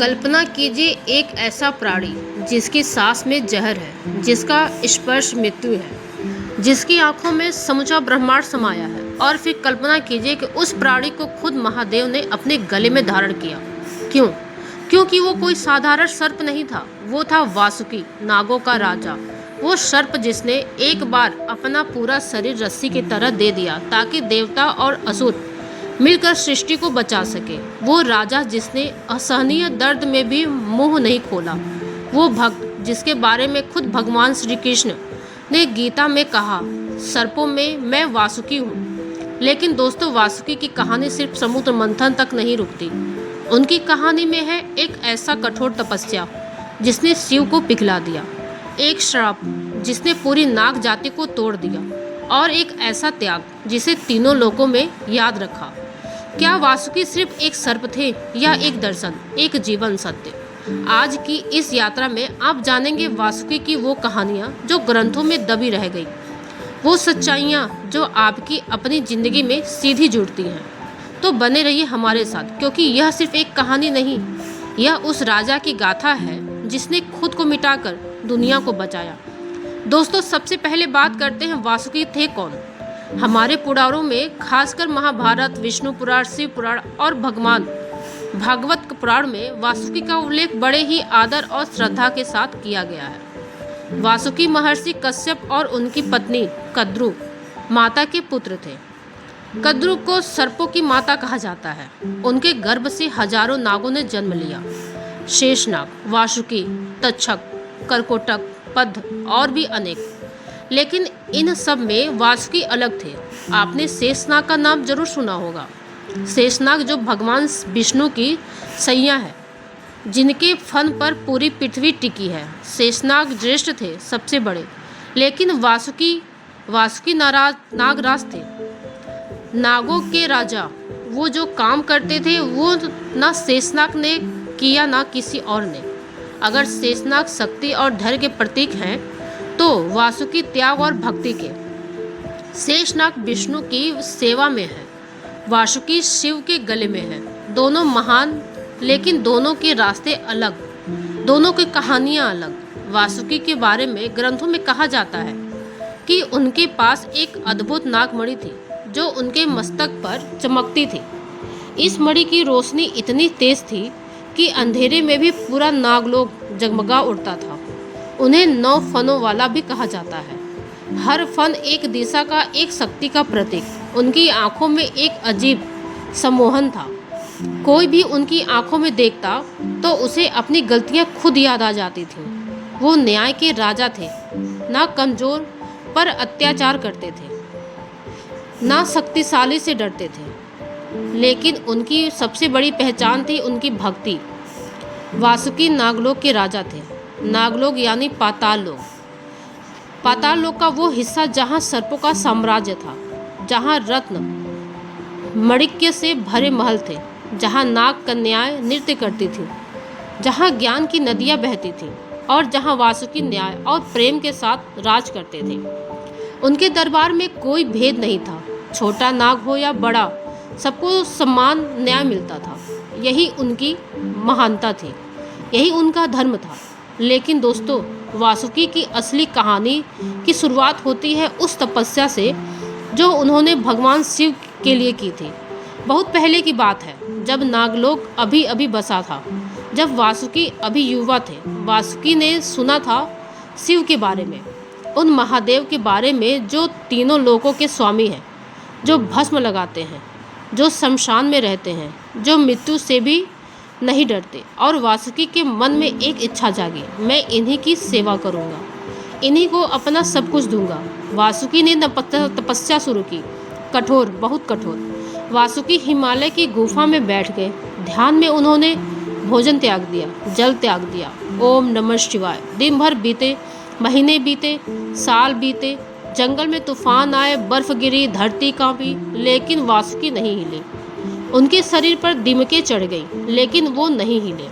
कल्पना कीजिए एक ऐसा प्राणी जिसकी सांस में जहर है, जिसका स्पर्श मृत्यु है, जिसकी आंखों में समूचा ब्रह्मांड समाया है। और फिर कल्पना कीजिए कि उस प्राणी को खुद महादेव ने अपने गले में धारण किया। क्यों? क्योंकि वो कोई साधारण सर्प नहीं था, वो था वासुकी, नागों का राजा। वो सर्प जिसने एक बार अपना पूरा शरीर रस्सी की तरह दे दिया ताकि देवता और असुर मिलकर सृष्टि को बचा सके। वो राजा जिसने असहनीय दर्द में भी मुंह नहीं खोला। वो भक्त जिसके बारे में खुद भगवान श्री कृष्ण ने गीता में कहा, सर्पों में मैं वासुकी हूँ। लेकिन दोस्तों, वासुकी की कहानी सिर्फ समुद्र मंथन तक नहीं रुकती। उनकी कहानी में है एक ऐसा कठोर तपस्या जिसने शिव को पिघला दिया, एक श्राप जिसने पूरी नाग जाति को तोड़ दिया, और एक ऐसा त्याग जिसे तीनों लोकों में याद रखा। क्या वासुकी सिर्फ एक सर्प थे या एक दर्शन, एक जीवन सत्य? आज की इस यात्रा में आप जानेंगे वासुकी की वो कहानियाँ जो ग्रंथों में दबी रह गई, वो सच्चाइयाँ जो आपकी अपनी जिंदगी में सीधी जुड़ती हैं। तो बने रहिए हमारे साथ, क्योंकि यह सिर्फ एक कहानी नहीं, यह उस राजा की गाथा है जिसने खुद को मिटाकर दुनिया को बचाया। दोस्तों, सबसे पहले बात करते हैं वासुकी थे कौन। हमारे पुराणों में, खासकर महाभारत, विष्णु पुराण, शिव पुराण और भगवान भागवत पुराण में वासुकी का उल्लेख बड़े ही आदर और श्रद्धा के साथ किया गया है। वासुकी महर्षि कश्यप और उनकी पत्नी कद्रु माता के पुत्र थे। कद्रु को सर्पों की माता कहा जाता है। उनके गर्भ से हजारों नागों ने जन्म लिया। शेषनाग, वासुकी, तक्षक, करकोटक, पद्म और भी अनेक। लेकिन इन सब में वासुकी अलग थे। आपने शेषनाग का नाम जरूर सुना होगा। शेषनाग जो भगवान विष्णु की सैया है, जिनके फन पर पूरी पृथ्वी टिकी है। शेषनाग ज्येष्ठ थे, सबसे बड़े। लेकिन वासुकी नागराज थे, नागों के राजा। वो जो काम करते थे वो ना शेषनाग ने किया ना किसी और ने। अगर शेषनाग शक्ति और धैर्य के प्रतीक हैं, तो वासुकी त्याग और भक्ति के। शेषनाग विष्णु की सेवा में है, वासुकी शिव के गले में है। दोनों महान, लेकिन दोनों के रास्ते अलग, दोनों की कहानियाँ अलग। वासुकी के बारे में ग्रंथों में कहा जाता है कि उनके पास एक अद्भुत नागमणि थी जो उनके मस्तक पर चमकती थी। इस मणि की रोशनी इतनी तेज थी कि अंधेरे में भी पूरा नागलोक जगमगा उठता था। उन्हें 9 फनों वाला भी कहा जाता है। हर फन एक दिशा का, एक शक्ति का प्रतीक। उनकी आंखों में एक अजीब सम्मोहन था। कोई भी उनकी आंखों में देखता तो उसे अपनी गलतियां खुद याद आ जाती थीं। वो न्याय के राजा थे, ना कमजोर पर अत्याचार करते थे, ना शक्तिशाली से डरते थे। लेकिन उनकी सबसे बड़ी पहचान थी उनकी भक्ति। वासुकी नागलोक के राजा थे। नागलोक यानी पाताल लोक। पाताल लोक का वो हिस्सा जहाँ सर्पों का साम्राज्य था, जहाँ रत्न मणिक्य से भरे महल थे, जहाँ नाग कन्याएं नृत्य करती थीं, जहाँ ज्ञान की नदियाँ बहती थीं, और जहाँ वासुकी न्याय और प्रेम के साथ राज करते थे। उनके दरबार में कोई भेद नहीं था, छोटा नाग हो या बड़ा, सबको समान न्याय मिलता था। यही उनकी महानता थी, यही उनका धर्म था। लेकिन दोस्तों, वासुकी की असली कहानी की शुरुआत होती है उस तपस्या से जो उन्होंने भगवान शिव के लिए की थी। बहुत पहले की बात है, जब नागलोक अभी अभी बसा था, जब वासुकी अभी युवा थे। वासुकी ने सुना था शिव के बारे में, उन महादेव के बारे में जो तीनों लोकों के स्वामी हैं, जो भस्म लगाते हैं, जो शमशान में रहते हैं, जो मृत्यु से भी नहीं डरते। और वासुकी के मन में एक इच्छा जागी, मैं इन्हीं की सेवा करूंगा, इन्हीं को अपना सब कुछ दूंगा। वासुकी ने तपस्या शुरू की, कठोर, बहुत कठोर। वासुकी हिमालय की गुफा में बैठ गए। ध्यान में उन्होंने भोजन त्याग दिया, जल त्याग दिया। ओम नमः शिवाय। दिन भर बीते, महीने बीते, साल बीते। जंगल में तूफान आए, बर्फ गिरी, धरती कांपी, लेकिन वासुकी नहीं हिले। उनके शरीर पर दिमके चढ़ गई, लेकिन वो नहीं हिले।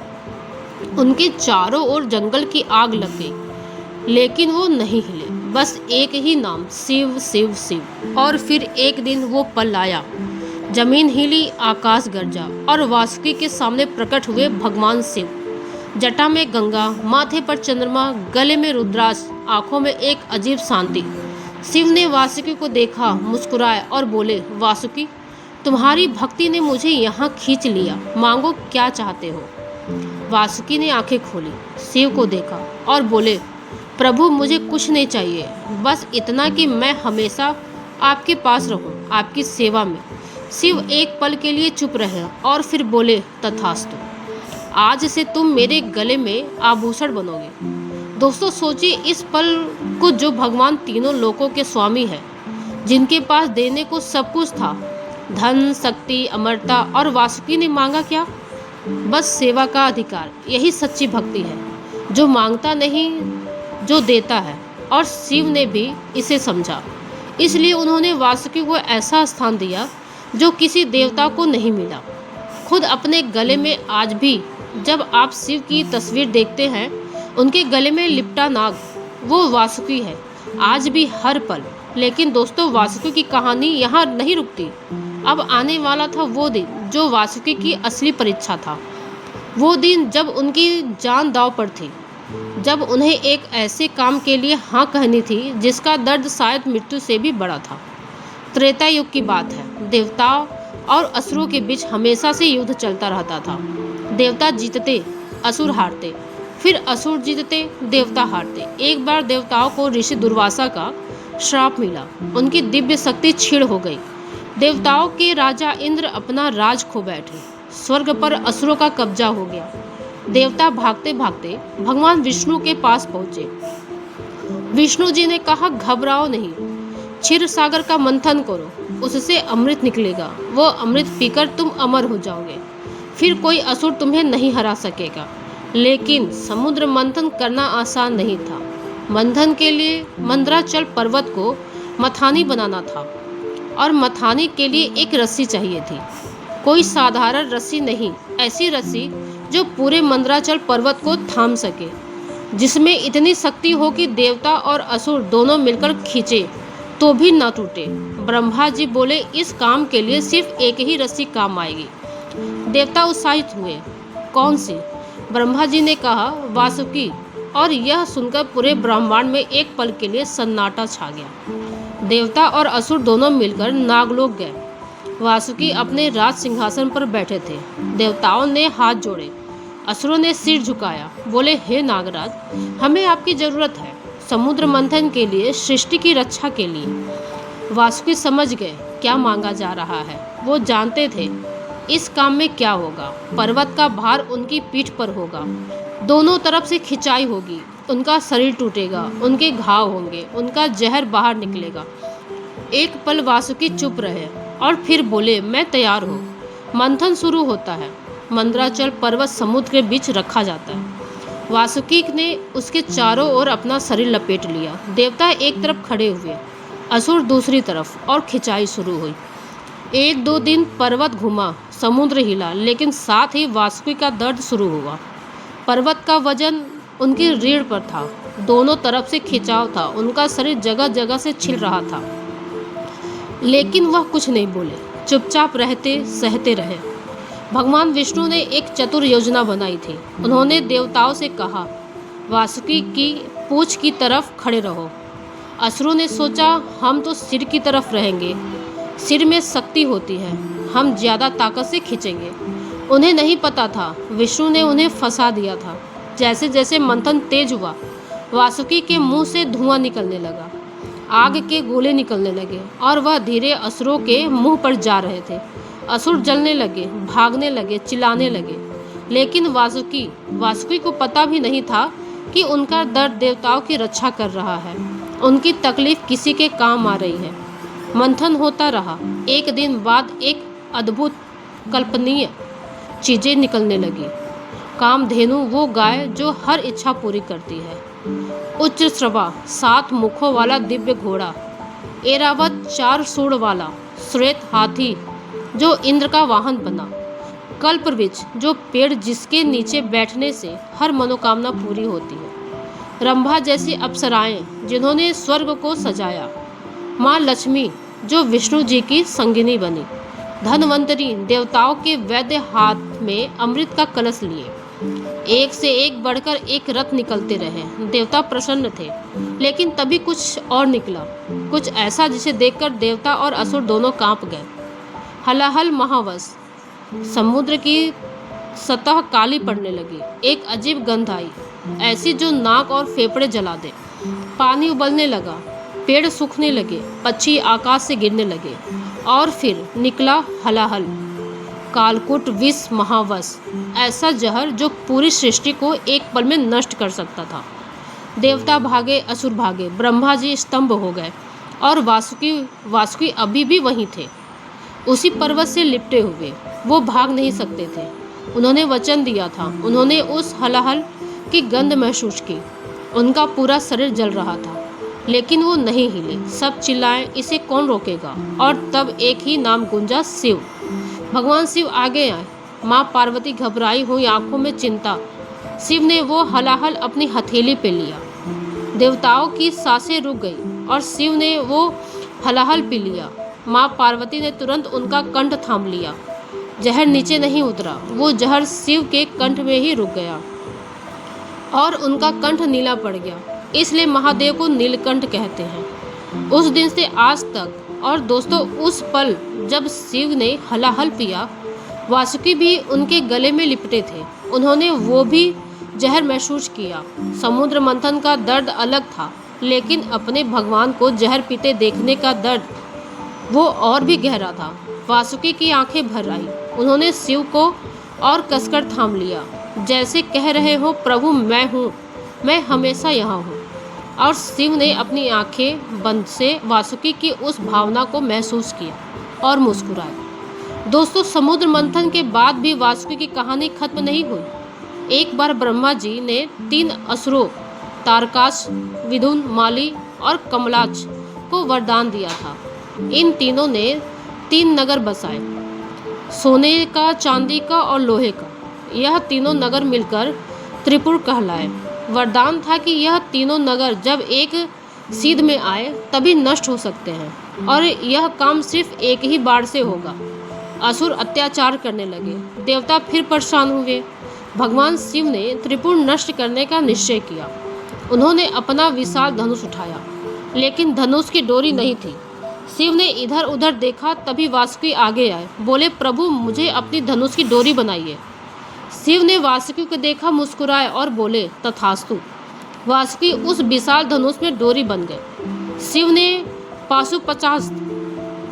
उनके चारों ओर जंगल की आग लग गई, लेकिन वो नहीं हिले। बस एक ही नाम, शिव शिव शिव। और फिर एक दिन वो पल आया, जमीन हिली, आकाश गरजा और वासुकी के सामने प्रकट हुए भगवान शिव। जटा में गंगा, माथे पर चंद्रमा, गले में रुद्राक्ष, आंखों में एक अजीब शांति। शिव ने वासुकी को देखा, मुस्कुराए और बोले, वासुकी, तुम्हारी भक्ति ने मुझे यहाँ खींच लिया, मांगो क्या चाहते हो। वासुकी ने आंखें खोली, शिव को देखा और बोले, प्रभु मुझे कुछ नहीं चाहिए, बस इतना कि मैं हमेशा आपके पास रहूं, आपकी सेवा में। शिव एक पल के लिए चुप रहे और फिर बोले, तथास्तु, आज से तुम मेरे गले में आभूषण बनोगे। दोस्तों सोचिए इस पल को, जो भगवान तीनों लोकों के स्वामी है, जिनके पास देने को सब कुछ था, धन, शक्ति, अमरता, और वासुकी ने मांगा क्या? बस सेवा का अधिकार। यही सच्ची भक्ति है, जो मांगता नहीं, जो देता है। और शिव ने भी इसे समझा, इसलिए उन्होंने वासुकी को ऐसा स्थान दिया जो किसी देवता को नहीं मिला। खुद अपने गले में आज भी जब आप शिव की तस्वीर देखते हैं, उनके गले में लिपटा नाग वो वासुकी है, आज भी हर पल। लेकिन दोस्तों वासुकी की कहानी यहाँ नहीं रुकती। अब आने वाला था वो दिन जो वासुकी की असली परीक्षा था। वो दिन जब उनकी जान दांव पर थी, जब उन्हें एक ऐसे काम के लिए हाँ कहनी थी जिसका दर्द शायद मृत्यु से भी बड़ा था। त्रेता युग की बात है। देवताओं और असुरों के बीच हमेशा से युद्ध चलता रहता था। देवता जीतते, असुर हारते, फिर असुर जीतते, देवता हारते। एक बार देवताओं को ऋषि दुर्वासा का श्राप मिला, उनकी दिव्य शक्ति क्षीण हो गई। देवताओं के राजा इंद्र अपना राज खो बैठे, स्वर्ग पर असुरों का कब्जा हो गया। देवता भागते भागते भगवान विष्णु के पास पहुंचे। विष्णु जी ने कहा, घबराओ नहीं, क्षीर सागर का मंथन करो, उससे अमृत निकलेगा। वो अमृत पीकर तुम अमर हो जाओगे, फिर कोई असुर तुम्हें नहीं हरा सकेगा। लेकिन समुद्र मंथन करना आसान नहीं था। मंथन के लिए मंदराचल पर्वत को मथानी बनाना था, और मथानी के लिए एक रस्सी चाहिए थी। कोई साधारण रस्सी नहीं, ऐसी रस्सी जो पूरे मंदराचल पर्वत को थाम सके, जिसमें इतनी शक्ति हो कि देवता और असुर दोनों मिलकर खींचे तो भी न टूटे। ब्रह्मा जी बोले, इस काम के लिए सिर्फ एक ही रस्सी काम आएगी। देवता उत्साहित हुए, कौन सी? ब्रह्मा जी ने कहा, वासुकी। और यह सुनकर पूरे ब्रह्मांड में एक पल के लिए सन्नाटा छा गया। देवता और असुर दोनों मिलकर नागलोक गए। वासुकी अपने राज सिंहासन पर बैठे थे। देवताओं ने हाथ जोड़े, असुरों ने सिर झुकाया, बोले, हे नागराज, हमें आपकी जरूरत है, समुद्र मंथन के लिए, सृष्टि की रक्षा के लिए। वासुकी समझ गए क्या मांगा जा रहा है। वो जानते थे इस काम में क्या होगा। पर्वत का भार उनकी पीठ पर होगा, दोनों तरफ से खिंचाई होगी, उनका शरीर टूटेगा, उनके घाव होंगे, उनका जहर बाहर निकलेगा। एक पल वासुकी चुप रहे और फिर बोले, मैं तैयार हूँ। मंथन शुरू होता है। मंदराचल पर्वत समुद्र के बीच रखा जाता है। वासुकी ने उसके चारों ओर अपना शरीर लपेट लिया। देवता एक तरफ खड़े हुए, असुर दूसरी तरफ, और खिंचाई शुरू हुई। 1-2 दिन पर्वत घुमा, समुद्र हिला, लेकिन साथ ही वासुकी का दर्द शुरू हुआ। पर्वत का वजन उनकी रीढ़ पर था, दोनों तरफ से खिंचाव था, उनका शरीर जगह जगह से छिल रहा था। लेकिन वह कुछ नहीं बोले, चुपचाप रहते, सहते रहे। भगवान विष्णु ने एक चतुर योजना बनाई थी। उन्होंने देवताओं से कहा, वासुकी की पूंछ की तरफ खड़े रहो। असुरों ने सोचा, हम तो सिर की तरफ रहेंगे, सिर में शक्ति होती है, हम ज़्यादा ताकत से खींचेंगे। उन्हें नहीं पता था विष्णु ने उन्हें फंसा दिया था। जैसे जैसे मंथन तेज हुआ, वासुकी के मुंह से धुआं निकलने लगा, आग के गोले निकलने लगे, और वह धीरे असुरों के मुंह पर जा रहे थे। असुर जलने लगे, भागने लगे, चिल्लाने लगे। लेकिन वासुकी को पता भी नहीं था कि उनका दर्द देवताओं की रक्षा कर रहा है, उनकी तकलीफ किसी के काम आ रही है। मंथन होता रहा। एक दिन बाद एक अद्भुत कल्पनीय चीज़ें निकलने लगी। कामधेनु, वो गाय जो हर इच्छा पूरी करती है। उच्च श्रवा, 7 मुखों वाला दिव्य घोड़ा। ऐरावत, 4 सूंड वाला श्वेत हाथी जो इंद्र का वाहन बना। कल्पवृक्ष, जो पेड़ जिसके नीचे बैठने से हर मनोकामना पूरी होती है। रंभा जैसी अप्सराएं जिन्होंने स्वर्ग को सजाया। माँ लक्ष्मी, जो विष्णु जी की संगिनी बनी। धनवंतरी, देवताओं के वैद्य हाथ में अमृत का कलश लिए। एक से एक बढ़कर एक रथ निकलते रहे। देवता प्रसन्न थे, लेकिन तभी कुछ और निकला, कुछ ऐसा जिसे देखकर देवता और असुर दोनों कांप गए। हलाहल महावश। समुद्र की सतह काली पड़ने लगी। एक अजीब गंध आई, ऐसी जो नाक और फेफड़े जला दे। पानी उबलने लगा, पेड़ सूखने लगे, पक्षी आकाश से गिरने लगे, और फिर निकला हलाहल, कालकूट विष महावश, ऐसा जहर जो पूरी सृष्टि को एक पल में नष्ट कर सकता था। देवता भागे, असुर भागे, ब्रह्मा जी स्तंभ हो गए, और वासुकी अभी भी वहीं थे, उसी पर्वत से लिपटे हुए। वो भाग नहीं सकते थे। उन्होंने वचन दिया था। उन्होंने उस हलाहल की गंध महसूस की। उनका पूरा शरीर जल रहा था, लेकिन वो नहीं हिले। सब चिल्लाए, इसे कौन रोकेगा? और तब एक ही नाम गूंजा, शिव। भगवान शिव आगे आए। माँ पार्वती घबराई हुई आंखों में चिंता। शिव ने वो हलाहल अपनी हथेली पे लिया। देवताओं की सांसें रुक गई और शिव ने वो हलाहल पी लिया। माँ पार्वती ने तुरंत उनका कंठ थाम लिया। जहर नीचे नहीं उतरा, वो जहर शिव के कंठ में ही रुक गया और उनका कंठ नीला पड़ गया। इसलिए महादेव को नीलकंठ कहते हैं। उस दिन से आज तक। और दोस्तों, उस पल जब शिव ने हलाहल पिया, वासुकी भी उनके गले में लिपटे थे। उन्होंने वो भी जहर महसूस किया। समुद्र मंथन का दर्द अलग था, लेकिन अपने भगवान को जहर पीते देखने का दर्द वो और भी गहरा था। वासुकी की आंखें भर आई। उन्होंने शिव को और कसकर थाम लिया, जैसे कह रहे हो, प्रभु मैं हूँ, मैं हमेशा यहाँ हूँ। और शिव ने अपनी आंखें बंद से वासुकी की उस भावना को महसूस किया और मुस्कुराए। दोस्तों, समुद्र मंथन के बाद भी वासुकी की कहानी खत्म नहीं हुई। एक बार ब्रह्मा जी ने 3 असुरों, तारकाश, विदुन, माली और कमलाच को वरदान दिया था। इन तीनों ने 3 नगर बसाए, सोने का, चांदी का और लोहे का। यह तीनों नगर मिलकर त्रिपुर कहलाए। वरदान था कि यह तीनों नगर जब एक सीध में आए तभी नष्ट हो सकते हैं, और यह काम सिर्फ एक ही बार से होगा। असुर अत्याचार करने लगे। देवता फिर परेशान हुए। भगवान शिव ने त्रिपुर नष्ट करने का निश्चय किया। उन्होंने अपना विशाल धनुष उठाया, लेकिन धनुष की डोरी नहीं थी। शिव ने इधर उधर देखा, तभी वासुकी आगे आए। बोले, प्रभु मुझे अपनी धनुष की डोरी बनाइए। शिव ने वासुकी को देखा, मुस्कुराए और बोले, तथास्तु। वासुकी उस विशाल धनुष में डोरी बन गए। शिव ने पाशुपतास्त्र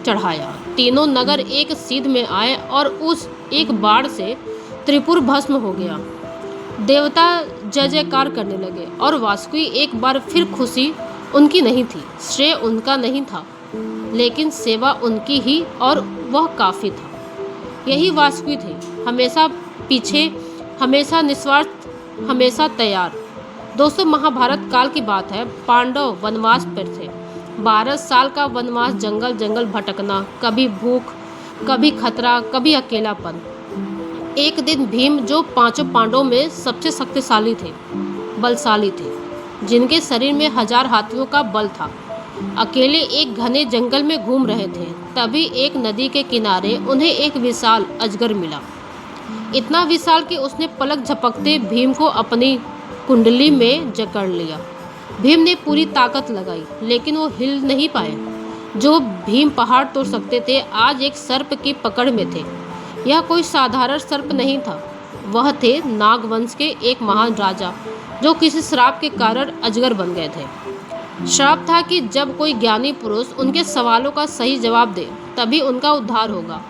चढ़ाया। तीनों नगर एक सीध में आए और उस एक बाढ़ से त्रिपुर भस्म हो गया। देवता जय जयकार करने लगे और वासुकी एक बार फिर खुशी उनकी नहीं थी, श्रेय उनका नहीं था, लेकिन सेवा उनकी ही, और वह काफ़ी था। यही वासुकी थे, हमेशा पीछे, हमेशा निस्वार्थ, हमेशा तैयार। दोस्तों, महाभारत काल की बात है। पांडव वनवास पर थे। 12 साल का वनवास, जंगल जंगल भटकना, कभी भूख, कभी खतरा, कभी अकेलापन। एक दिन भीम, जो 5 पांडवों में सबसे शक्तिशाली थे, बलशाली थे, जिनके शरीर में 1000 हाथियों का बल था, अकेले एक घने जंगल में घूम रहे थे। तभी एक नदी के किनारे उन्हें एक विशाल अजगर मिला। इतना विशाल कि उसने पलक झपकते भीम को अपनी कुंडली में जकड़ लिया। भीम ने पूरी ताकत लगाई, लेकिन वो हिल नहीं पाए। जो भीम पहाड़ तोड़ सकते थे, आज एक सर्प की पकड़ में थे। यह कोई साधारण सर्प नहीं था, वह थे नागवंश के एक महान राजा, जो किसी श्राप के कारण अजगर बन गए थे। श्राप था कि जब कोई ज्ञानी पुरुष उनके सवालों का सही जवाब दे, तभी उनका उद्धार होगा।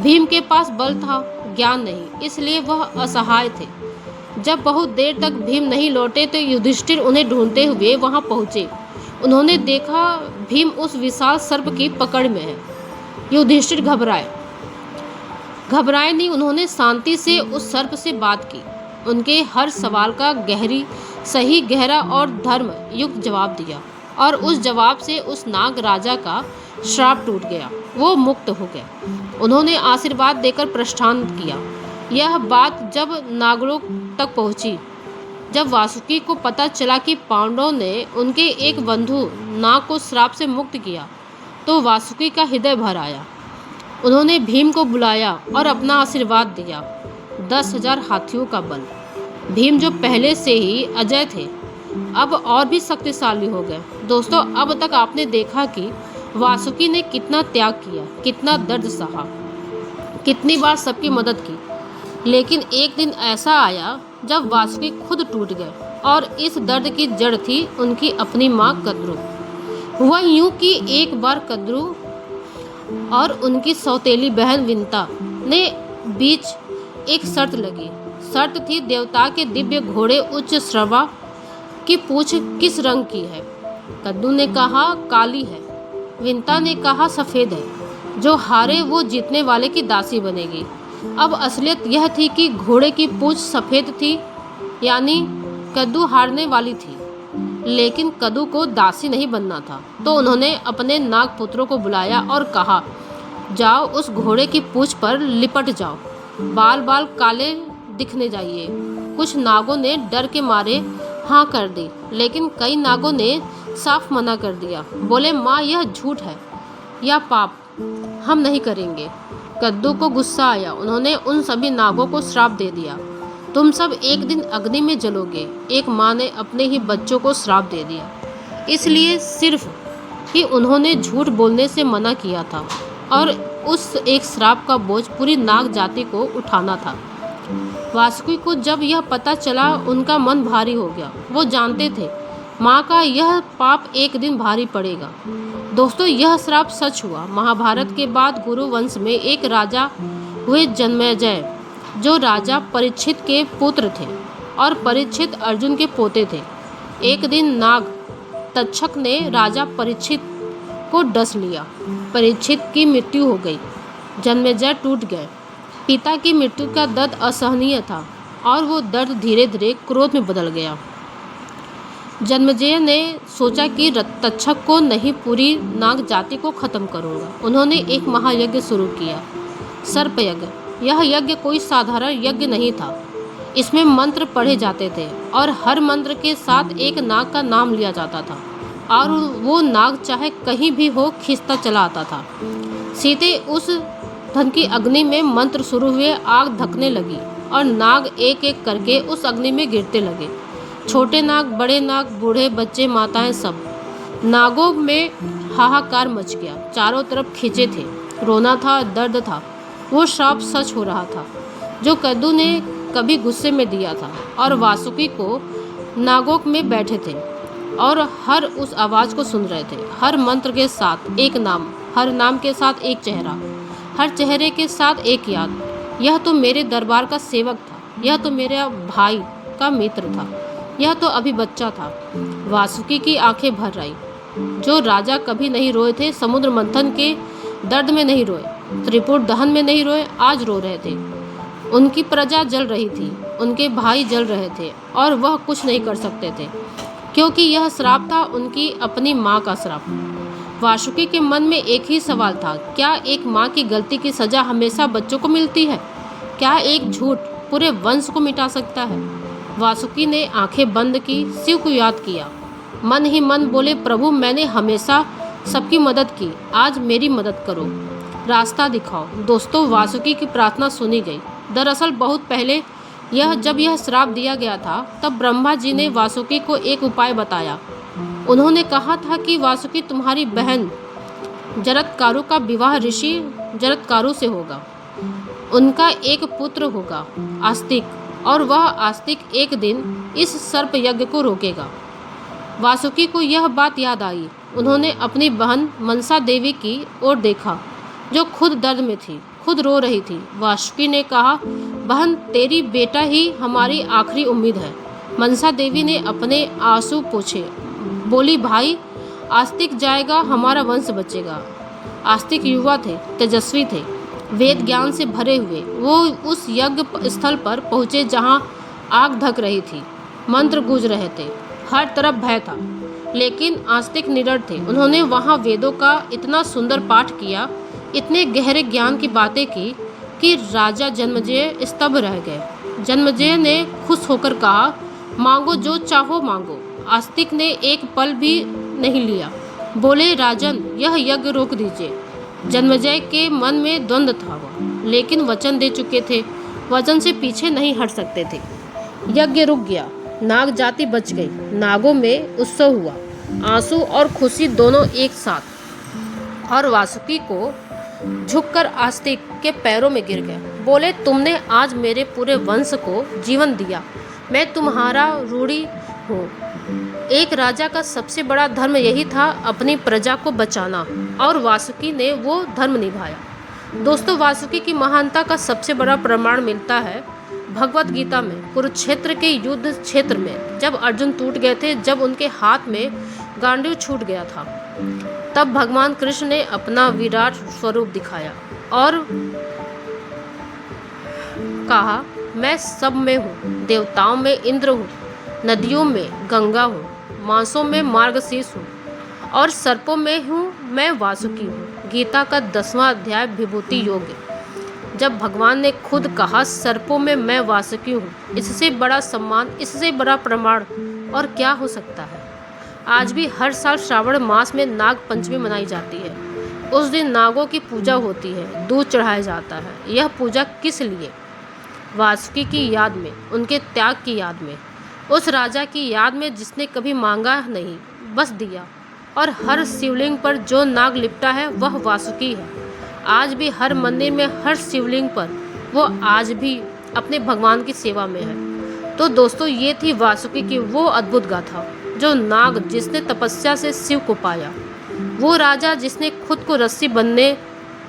भीम के पास बल था, ज्ञान नहीं, इसलिए वह असहाय थे। जब बहुत देर तक भीम नहीं लौटे तो युधिष्ठिर उन्हें ढूंढते हुए वहां पहुंचे। उन्होंने देखा भीम उस विशाल सर्प की पकड़ में है। युधिष्ठिर घबराए नहीं, उन्होंने शांति से उस सर्प से बात की। उनके हर सवाल का सही, गहरा और धर्म युक्त जवाब दिया, और उस जवाब से उस नाग राजा का श्राप टूट गया। वो मुक्त हो गए। उन्होंने आशीर्वाद देकर प्रस्थान किया। यह बात जब नागलोक तक पहुंची, जब वासुकी को पता चला कि पांडवों ने उनके एक बंधु नाग को श्राप से मुक्त किया, तो वासुकी का हृदय भर आया। उन्होंने भीम को बुलाया और अपना आशीर्वाद दिया। 10,000 हाथियों का बल, भीम जो पहले से ही अजय थे अब और भी शक्तिशाली हो गए। दोस्तों, अब तक आपने देखा कि वासुकी ने कितना त्याग किया, कितना दर्द सहा, कितनी बार सबकी मदद की। लेकिन एक दिन ऐसा आया जब वासुकी खुद टूट गए और इस दर्द की जड़ थी उनकी अपनी माँ कद्रू। हुआ यूं कि एक बार कद्रू और उनकी सौतेली बहन विंता ने बीच एक शर्त लगी। शर्त थी देवता के दिव्य घोड़े उच्च श्रवा की पूंछ किस रंग की है। कद्दू ने कहा काली है। विंता ने कहा सफ़ेद है। जो हारे वो जीतने वाले की दासी बनेगी। अब असलियत यह थी कि घोड़े की पूंछ सफ़ेद थी, यानी कद्दू हारने वाली थी। लेकिन कद्दू को दासी नहीं बनना था, तो उन्होंने अपने नाग पुत्रों को बुलाया और कहा, जाओ उस घोड़े की पूंछ पर लिपट जाओ, बाल बाल काले दिखने जाइए। कुछ नागों ने डर के मारे हाँ कर दी, लेकिन कई नागों ने साफ मना कर दिया। बोले, माँ यह झूठ है या पाप, हम नहीं करेंगे। कद्दू को गुस्सा आया। उन्होंने उन सभी नागों को श्राप दे दिया, तुम सब एक दिन अग्नि में जलोगे। एक माँ ने अपने ही बच्चों को श्राप दे दिया, इसलिए सिर्फ ही उन्होंने झूठ बोलने से मना किया था और उस एक श्राप का बोझ पूरी नाग जाति को उठाना था। वासुकी को जब यह पता चला उनका मन भारी हो गया। वो जानते थे माँ का यह पाप एक दिन भारी पड़ेगा। दोस्तों, यह श्राप सच हुआ। महाभारत के बाद गुरु वंश में एक राजा हुए जन्मेजय, जो राजा परीक्षित के पुत्र थे और परीक्षित अर्जुन के पोते थे। एक दिन नाग तक्षक ने राजा परीक्षित को डस लिया। परीक्षित की मृत्यु हो गई। जन्मेजय टूट गए। पिता की मृत्यु का दर्द असहनीय था और वो दर्द धीरे धीरे क्रोध में बदल गया। जन्मेजय ने सोचा कि तक्षक को नहीं, पूरी नाग जाति को खत्म करूंगा। उन्होंने एक महायज्ञ शुरू किया, सर्प यज्ञ। यह यज्ञ कोई साधारण यज्ञ नहीं था। इसमें मंत्र पढ़े जाते थे और हर मंत्र के साथ एक नाग का नाम लिया जाता था और वो नाग चाहे कहीं भी हो खींचता चला आता था। सीधे उस धन की अग्नि में मंत्र शुरू हुए, आग धकने लगी और नाग एक एक करके उस अग्नि में गिरते लगे। छोटे नाग, बड़े नाग, बूढ़े, बच्चे, माताएं, सब। नागों में हाहाकार मच गया। चारों तरफ खींचे थे, रोना था, दर्द था। वो श्राप सच हो रहा था जो कद्दू ने कभी गुस्से में दिया था। और वासुकी को नागों में बैठे थे और हर उस आवाज़ को सुन रहे थे। हर मंत्र के साथ एक नाम, हर नाम के साथ एक चेहरा, हर चेहरे के साथ एक याद। यह तो मेरे दरबार का सेवक था, यह तो मेरे भाई का मित्र था, यह तो अभी बच्चा था। वासुकी की आंखें भर आई। जो राजा कभी नहीं रोए थे, समुद्र मंथन के दर्द में नहीं रोए, त्रिपुर दहन में नहीं रोए, आज रो रहे थे। उनकी प्रजा जल रही थी, उनके भाई जल रहे थे और वह कुछ नहीं कर सकते थे, क्योंकि यह श्राप था उनकी अपनी माँ का श्राप। वासुकी के मन में एक ही सवाल था, क्या एक माँ की गलती की सज़ा हमेशा बच्चों को मिलती है? क्या एक झूठ पूरे वंश को मिटा सकता है? वासुकी ने आंखें बंद की, शिव को याद किया, मन ही मन बोले, प्रभु मैंने हमेशा सबकी मदद की, आज मेरी मदद करो, रास्ता दिखाओ। दोस्तों, वासुकी की प्रार्थना सुनी गई। दरअसल बहुत पहले जब यह श्राप दिया गया था, तब ब्रह्मा जी ने वासुकी को एक उपाय बताया। उन्होंने कहा था कि वासुकी, तुम्हारी बहन जरत्कारु का विवाह ऋषि जरत्कारु से होगा। उनका एक पुत्र होगा, आस्तिक, और वह आस्तिक एक दिन इस सर्प यज्ञ को रोकेगा। वासुकी को यह बात याद आई। उन्होंने अपनी बहन मनसा देवी की ओर देखा, जो खुद दर्द में थी, खुद रो रही थी। वासुकी ने कहा, बहन तेरी बेटा ही हमारी आखिरी उम्मीद है। मनसा देवी ने अपने आंसू पोंछे, बोली, भाई आस्तिक जाएगा, हमारा वंश बचेगा। आस्तिक युवा थे, तेजस्वी थे, वेद ज्ञान से भरे हुए। वो उस यज्ञ स्थल पर पहुँचे जहाँ आग धक रही थी, मंत्र गूंज रहे थे, हर तरफ भय था। लेकिन आस्तिक निडर थे। उन्होंने वहाँ वेदों का इतना सुंदर पाठ किया, इतने गहरे ज्ञान की बातें की कि राजा जन्मेजय स्तब्ध रह गए। जन्मेजय ने खुश होकर कहा, मांगो जो चाहो मांगो। आस्तिक ने एक पल भी नहीं लिया, बोले, राजन यह यज्ञ रोक दीजिए। जन्मेजय के मन में द्वंद्व था, लेकिन वचन दे चुके थे, वचन से पीछे नहीं हट सकते थे। यज्ञ रुक गया, नाग जाति बच गई। नागों में उत्सव हुआ, आंसू और खुशी दोनों एक साथ। और वासुकी को झुककर आस्तिक के पैरों में गिर गए, बोले, तुमने आज मेरे पूरे वंश को जीवन दिया, मैं तुम्हारा ऋणी हूँ। एक राजा का सबसे बड़ा धर्म यही था, अपनी प्रजा को बचाना, और वासुकी ने वो धर्म निभाया। दोस्तों, वासुकी की महानता का सबसे बड़ा प्रमाण मिलता है भगवत गीता में। कुरुक्षेत्र के युद्ध क्षेत्र में जब अर्जुन टूट गए थे, जब उनके हाथ में गांडीव छूट गया था, तब भगवान कृष्ण ने अपना विराट स्वरूप दिखाया और कहा, मैं सब में हूँ, देवताओं में इंद्र हूँ, नदियों में गंगा हूँ, मांसों में मार्गशीर्ष हूँ, और सर्पों में हूँ मैं वासुकी हूँ। गीता का 10वां अध्याय विभूति योग है। जब भगवान ने खुद कहा, सर्पों में मैं वासुकी हूँ, इससे बड़ा सम्मान, इससे बड़ा प्रमाण और क्या हो सकता है। आज भी हर साल श्रावण मास में नाग पंचमी मनाई जाती है। उस दिन नागों की पूजा होती है, दूध चढ़ाया जाता है। यह पूजा किस लिए? वासुकी की याद में, उनके त्याग की याद में, उस राजा की याद में जिसने कभी मांगा नहीं, बस दिया। और हर शिवलिंग पर जो नाग लिपटा है वह वासुकी है। आज भी हर मंदिर में, हर शिवलिंग पर वो आज भी अपने भगवान की सेवा में है। तो दोस्तों, ये थी वासुकी की वो अद्भुत गाथा। जो नाग जिसने तपस्या से शिव को पाया, वो राजा जिसने खुद को रस्सी बनने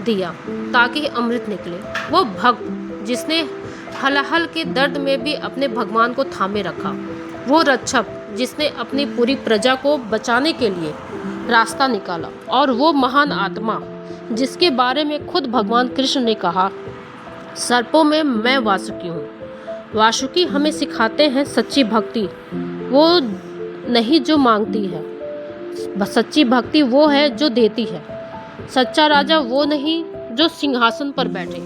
दिया ताकि अमृत निकले, वो भक्त जिसने हलाहल के दर्द में भी अपने भगवान को थामे रखा, वो रक्षक जिसने अपनी पूरी प्रजा को बचाने के लिए रास्ता निकाला, और वो महान आत्मा जिसके बारे में खुद भगवान कृष्ण ने कहा, सर्पों में मैं वासुकी हूँ। वासुकी हमें सिखाते हैं सच्ची भक्ति वो नहीं जो मांगती है, सच्ची भक्ति वो है जो देती है। सच्चा राजा वो नहीं जो सिंहासन पर बैठे,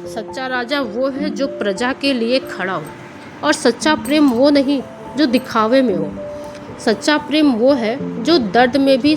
सच्चा राजा वो है जो प्रजा के लिए खड़ा हो। और सच्चा प्रेम वो नहीं जो दिखावे में हो, सच्चा प्रेम वो है जो दर्द में भी